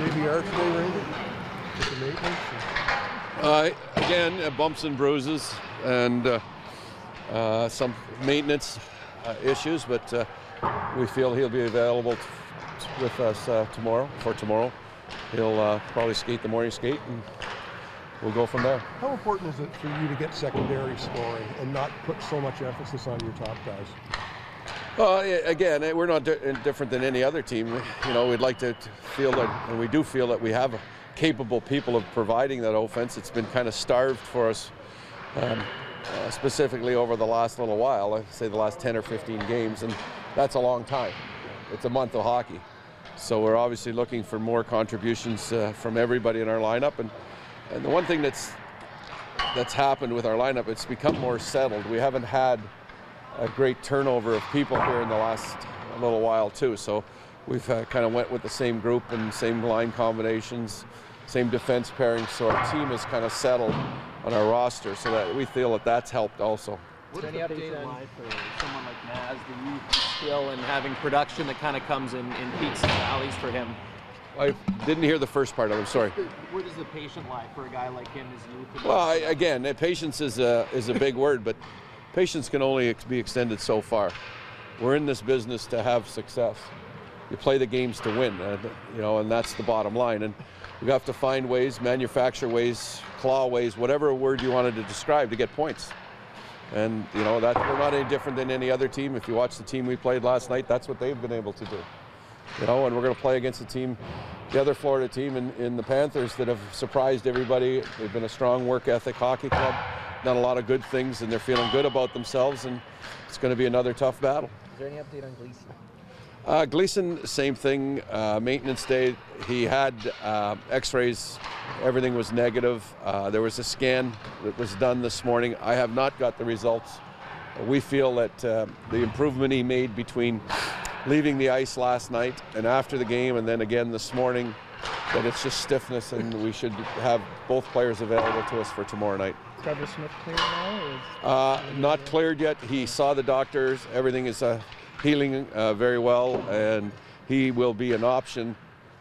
JVR today, Randy? With the maintenance? Again, bumps and bruises and some maintenance issues, but we feel he'll be available with us tomorrow. He'll probably skate the morning skate, and we'll go from there. How important is it for you to get secondary scoring and not put so much emphasis on your top guys? Again, we're not different than any other team. You know, we'd like to feel that, and we do feel that we have capable people of providing that offense. It's been kind of starved for us, specifically over the last little while. I'd say the last 10 or 15 games, and that's a long time. It's a month of hockey. So we're obviously looking for more contributions from everybody in our lineup. And the one thing that's happened with our lineup, it's become more settled. We haven't had a great turnover of people here in the last little while too. So we've kind of went with the same group and same line combinations, same defense pairing. So our team is kind of settled on our roster, so that we feel that that's helped also. Is there any update on for someone like Naz, the youth skill and having production that kind of comes in peaks and valleys for him? I didn't hear the first part of it, sorry. Where does the patient lie for a guy like him, his youth? Well, again, patience is a big word, but patience can only be extended so far. We're in this business to have success. You play the games to win, you know, and that's the bottom line. And we have to find ways, manufacture ways, claw ways, whatever word you wanted to describe to get points. And you know that we're not any different than any other team. If you watch the team we played last night, that's what they've been able to do. You know, and we're going to play against the other Florida team in the Panthers that have surprised everybody. They've been a strong work ethic hockey club, done a lot of good things, and they're feeling good about themselves. And it's going to be another tough battle. Is there any update on Gleason? Gleason, same thing. Maintenance day, he had X-rays. Everything was negative. There was a scan that was done this morning. I have not got the results. We feel that the improvement he made between leaving the ice last night and after the game, and then again this morning, that it's just stiffness, and we should have both players available to us for tomorrow night. Trevor Smith cleared now? Not cleared yet. He saw the doctors. Everything is healing very well, and he will be an option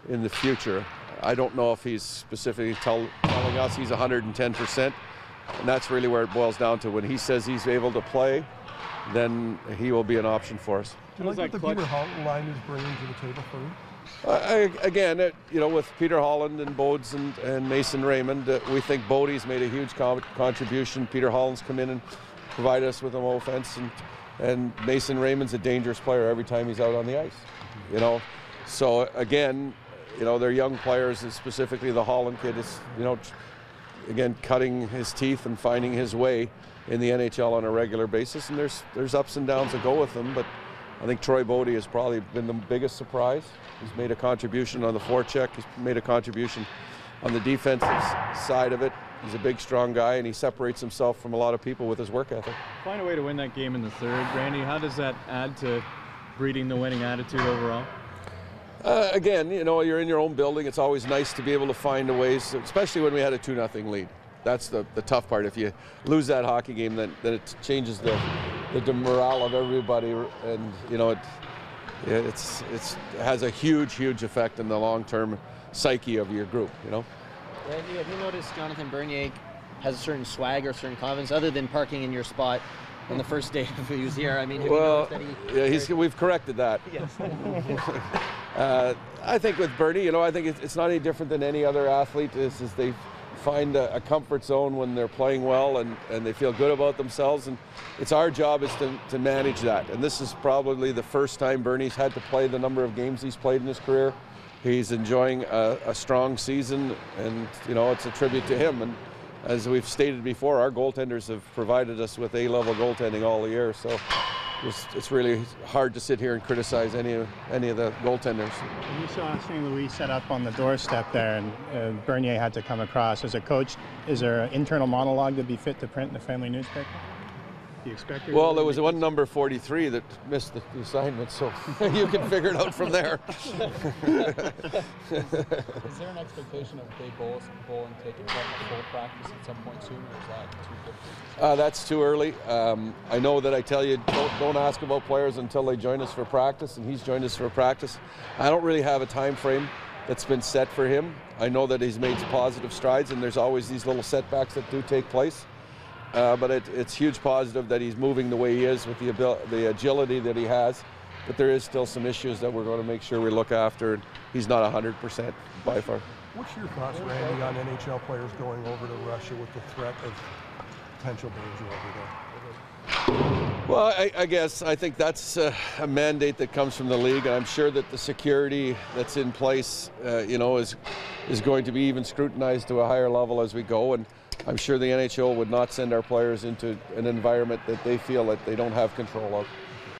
in the future. I don't know if he's specifically telling us he's 110%, and that's really where it boils down to. When he says he's able to play, then he will be an option for us. Do you like what the Peter Holland line is bringing to the table for you? Again, you know, with Peter Holland and Bodes and Mason Raymond, we think Bodie's made a huge contribution. Peter Holland's come in and provided us with an offense, and Mason Raymond's a dangerous player every time he's out on the ice. You know, so again, you know, they're young players, and specifically the Holland kid is, you know, again, cutting his teeth and finding his way in the NHL on a regular basis. And there's ups and downs that go with him, but I think Troy Bodie has probably been the biggest surprise. He's made a contribution on the forecheck. He's made a contribution on the defensive side of it. He's a big, strong guy, and he separates himself from a lot of people with his work ethic. Find a way to win that game in the third. Randy, how does that add to breeding the winning attitude overall? Again, you know, you're in your own building. It's always nice to be able to find a ways, especially when we had a 2-0 lead. That's the tough part. If you lose that hockey game, then it changes the morale of everybody, and you know it has a huge effect in the long-term psyche of your group. You know. Randy, have you noticed Jonathan Bernier has a certain swag or certain confidence, other than parking in your spot on the first day he was here? I mean, have you noticed that we've corrected that. Yes. I think with Bernie, you know, I think it's not any different than any other athlete. Is they find a comfort zone when they're playing well, and they feel good about themselves, and it's our job is to manage that. And this is probably the first time Bernie's had to play the number of games he's played in his career. He's enjoying a strong season, and you know, it's a tribute to him. And as we've stated before, our goaltenders have provided us with A-level goaltending all the year, so it's really hard to sit here and criticize any of the goaltenders. You saw St. Louis set up on the doorstep there, and Bernier had to come across. As a coach, is there an internal monologue to be fit to print in the family newspaper? Do you expect it? Well, there was one number 43 that missed the assignment, so you can figure it out from there. Is there an expectation of Dave Bolin taking part in a full practice at some point soon, or is that too difficult? That's too early. I know that I tell you, don't ask about players until they join us for practice, and he's joined us for practice. I don't really have a time frame. that's been set for him. I know that he's made positive strides, and there's always these little setbacks that do take place. But it's huge positive that he's moving the way he is with the agility that he has. But there is still some issues that we're going to make sure we look after. And he's not 100% by far. What's your thoughts, Randy, on NHL players going over to Russia with the threat of potential danger over there? Well, I think that's a mandate that comes from the league, and I'm sure that the security that's in place, is going to be even scrutinized to a higher level as we go. And I'm sure the NHL would not send our players into an environment that they feel that they don't have control of.